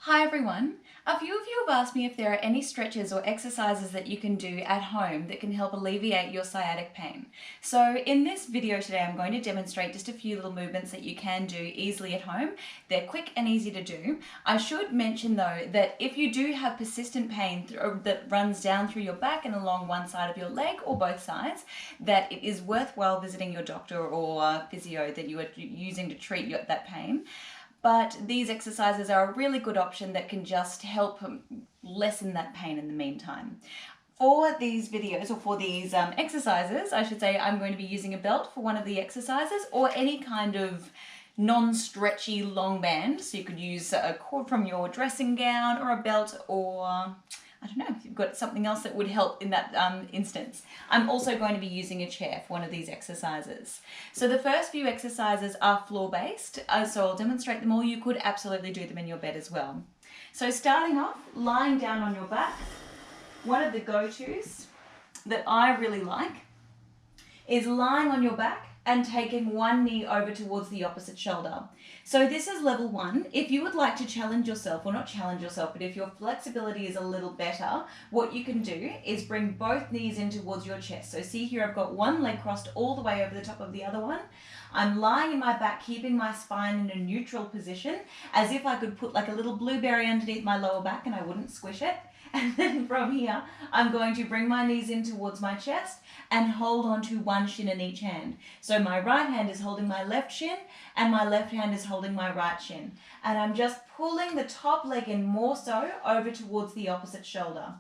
Hi everyone. A few of you have asked me if there are any stretches or exercises that you can do at home that can help alleviate your sciatic pain. So in this video today I'm going to demonstrate just a few little movements that you can do easily at home. They're quick and easy to do. I should mention though that if you do have persistent pain that runs down through your back and along one side of your leg or both sides, that it is worthwhile visiting your doctor or physio that you are using to treat that pain. But these exercises are a really good option that can just help lessen that pain in the meantime. For these videos, or for these exercises, I should say, I'm going to be using a belt for one of the exercises or any kind of non-stretchy long band. So you could use a cord from your dressing gown or a belt, or I don't know, if you've got something else that would help in that instance. I'm also going to be using a chair for one of these exercises. So the first few exercises are floor-based, so I'll demonstrate them all. You could absolutely do them in your bed as well. So starting off, lying down on your back, one of the go-tos that I really like is lying on your back and taking one knee over towards the opposite shoulder. So this is level one. If you would like to challenge yourself, or not challenge yourself, but if your flexibility is a little better, what you can do is bring both knees in towards your chest. So see here, I've got one leg crossed all the way over the top of the other one. I'm lying in my back, keeping my spine in a neutral position, as if I could put like a little blueberry underneath my lower back and I wouldn't squish it. And then from here, I'm going to bring my knees in towards my chest and hold on to one shin in each hand. So my right hand is holding my left shin and my left hand is holding my right shin. And I'm just pulling the top leg in more so over towards the opposite shoulder.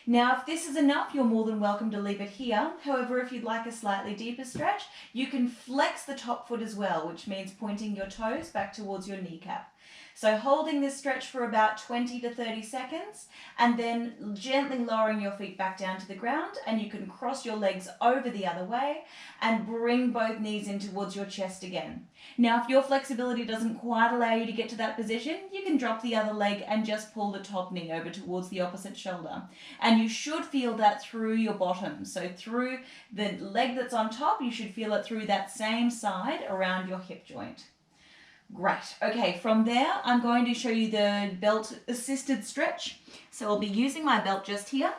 Now, if this is enough, you're more than welcome to leave it here. However, if you'd like a slightly deeper stretch, you can flex the top foot as well, which means pointing your toes back towards your kneecap. So holding this stretch for about 20 to 30 seconds and then gently lowering your feet back down to the ground, and you can cross your legs over the other way and bring both knees in towards your chest again. Now, if your flexibility doesn't quite allow you to get to that position, you can drop the other leg and just pull the top knee over towards the opposite shoulder. And you should feel that through your bottom. So through the leg that's on top, you should feel it through that same side around your hip joint. Great. Okay, from there, I'm going to show you the belt assisted stretch. So I'll be using my belt just here.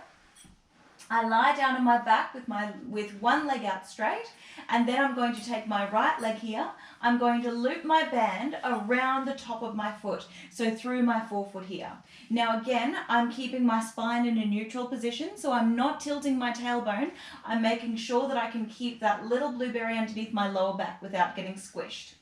I lie down on my back with one leg out straight, and then I'm going to take my right leg here. I'm going to loop my band around the top of my foot, so through my forefoot here. Now again, I'm keeping my spine in a neutral position, so I'm not tilting my tailbone. I'm making sure that I can keep that little blueberry underneath my lower back without getting squished.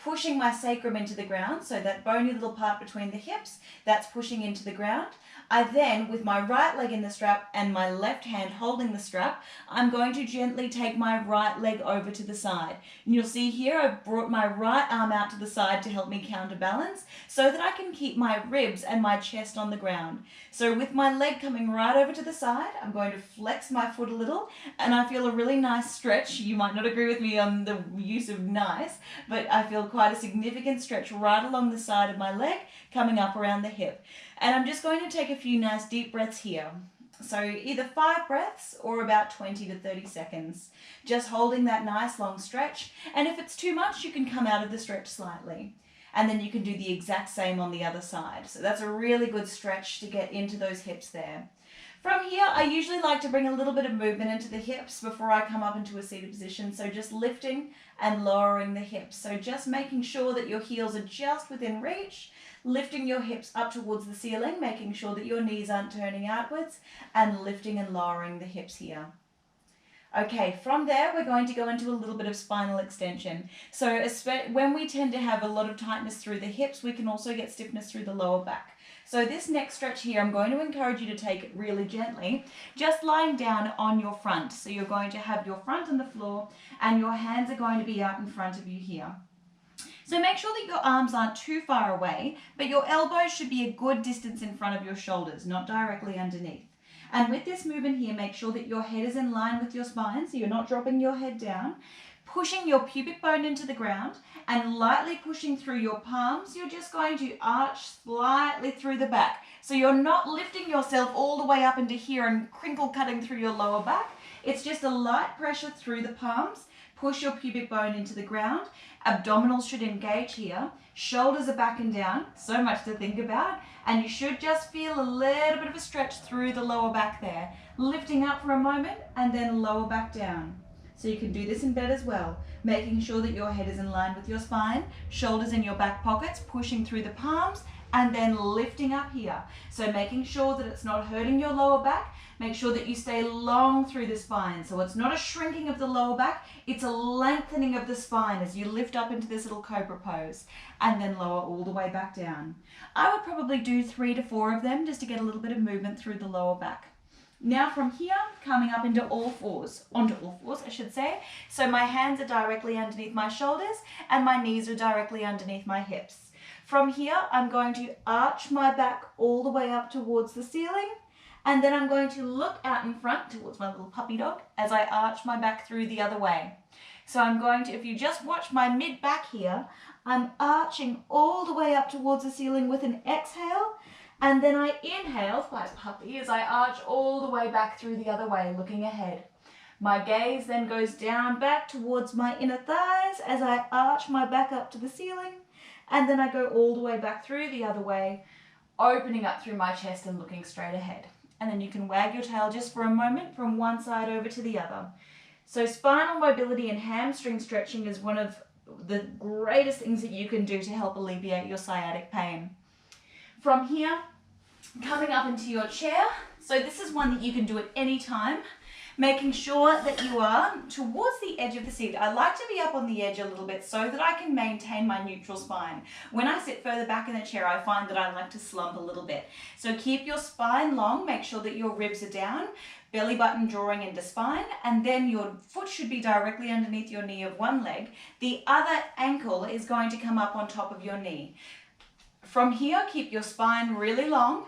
Pushing my sacrum into the ground, so that bony little part between the hips, that's pushing into the ground. I then, with my right leg in the strap and my left hand holding the strap, I'm going to gently take my right leg over to the side. And you'll see here I've brought my right arm out to the side to help me counterbalance so that I can keep my ribs and my chest on the ground. So with my leg coming right over to the side, I'm going to flex my foot a little, and I feel a really nice stretch. You might not agree with me on the use of nice, but I feel quite a significant stretch right along the side of my leg, coming up around the hip. And I'm just going to take a few nice deep breaths here. So either 5 breaths or about 20 to 30 seconds. Just holding that nice long stretch. And if it's too much, you can come out of the stretch slightly. And then you can do the exact same on the other side. So that's a really good stretch to get into those hips there. From here, I usually like to bring a little bit of movement into the hips before I come up into a seated position. So just lifting and lowering the hips. So just making sure that your heels are just within reach, lifting your hips up towards the ceiling, making sure that your knees aren't turning outwards, and lifting and lowering the hips here. Okay, from there, we're going to go into a little bit of spinal extension. So when we tend to have a lot of tightness through the hips, we can also get stiffness through the lower back. So this next stretch here, I'm going to encourage you to take it really gently, just lying down on your front. So you're going to have your front on the floor and your hands are going to be out in front of you here. So make sure that your arms aren't too far away, but your elbows should be a good distance in front of your shoulders, not directly underneath. And with this movement here, make sure that your head is in line with your spine, so you're not dropping your head down. Pushing your pubic bone into the ground and lightly pushing through your palms, you're just going to arch slightly through the back. So you're not lifting yourself all the way up into here and crinkle cutting through your lower back. It's just a light pressure through the palms, Push your pubic bone into the ground. Abdominals should engage here. Shoulders are back and down. So much to think about. And you should just feel a little bit of a stretch through the lower back there. Lifting up for a moment and then lower back down. So you can do this in bed as well. Making sure that your head is in line with your spine. Shoulders in your back pockets, pushing through the palms and then lifting up here. So making sure that it's not hurting your lower back. Make sure that you stay long through the spine. So it's not a shrinking of the lower back, it's a lengthening of the spine as you lift up into this little cobra pose and then lower all the way back down. I would probably do 3 to 4 of them just to get a little bit of movement through the lower back. Now from here, coming up into all fours, onto all fours, I should say. So my hands are directly underneath my shoulders and my knees are directly underneath my hips. From here, I'm going to arch my back all the way up towards the ceiling. And then I'm going to look out in front towards my little puppy dog as I arch my back through the other way. So I'm going to, if you just watch my mid back here, I'm arching all the way up towards the ceiling with an exhale. And then I inhale, like puppy, as I arch all the way back through the other way, looking ahead. My gaze then goes down back towards my inner thighs as I arch my back up to the ceiling. And then I go all the way back through the other way, opening up through my chest and looking straight ahead. And then you can wag your tail just for a moment from one side over to the other. So spinal mobility and hamstring stretching is one of the greatest things that you can do to help alleviate your sciatic pain. From here, coming up into your chair. So this is one that you can do at any time, making sure that you are towards the edge of the seat. I like to be up on the edge a little bit so that I can maintain my neutral spine. When I sit further back in the chair, I find that I like to slump a little bit. So keep your spine long, make sure that your ribs are down, belly button drawing into spine, and then your foot should be directly underneath your knee of one leg. The other ankle is going to come up on top of your knee. From here, keep your spine really long,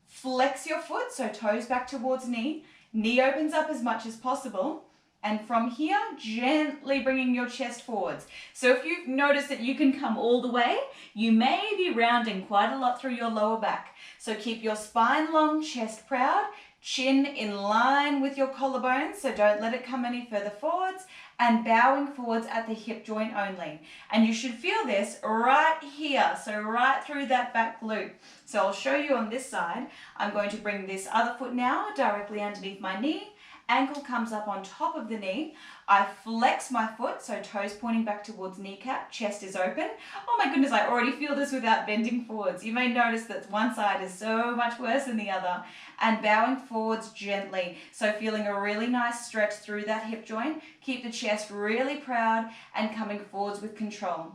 flex your foot, so toes back towards knee, knee opens up as much as possible, and from here, gently bringing your chest forwards. So if you've noticed that you can come all the way, you may be rounding quite a lot through your lower back. So keep your spine long, chest proud, chin in line with your collarbones, so don't let it come any further forwards, and bowing forwards at the hip joint only. And you should feel this right here, so right through that back glute. So I'll show you on this side. I'm going to bring this other foot now directly underneath my knee. Ankle comes up on top of the knee. I flex my foot, so toes pointing back towards kneecap, chest is open. Oh my goodness, I already feel this without bending forwards. You may notice that one side is so much worse than the other. And bowing forwards gently, so feeling a really nice stretch through that hip joint. Keep the chest really proud and coming forwards with control.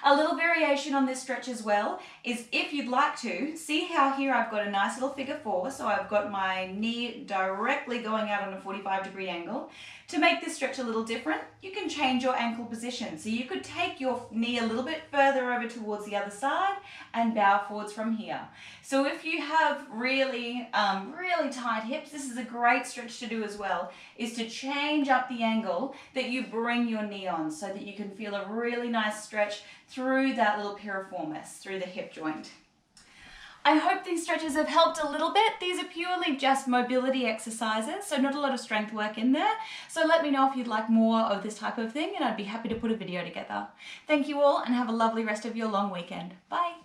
A little variation on this stretch as well is, if you'd like to, see how here I've got a nice little figure 4, so I've got my knee directly going out on a 45-degree angle. To make this stretch a little different, you can change your ankle position. So you could take your knee a little bit further over towards the other side and bow forwards from here. So if you have really tight hips, this is a great stretch to do as well, is to change up the angle that you bring your knee on so that you can feel a really nice stretch through that little piriformis, through the hip joint. I hope these stretches have helped a little bit. These are purely just mobility exercises, so not a lot of strength work in there. So let me know if you'd like more of this type of thing and I'd be happy to put a video together. Thank you all and have a lovely rest of your long weekend. Bye.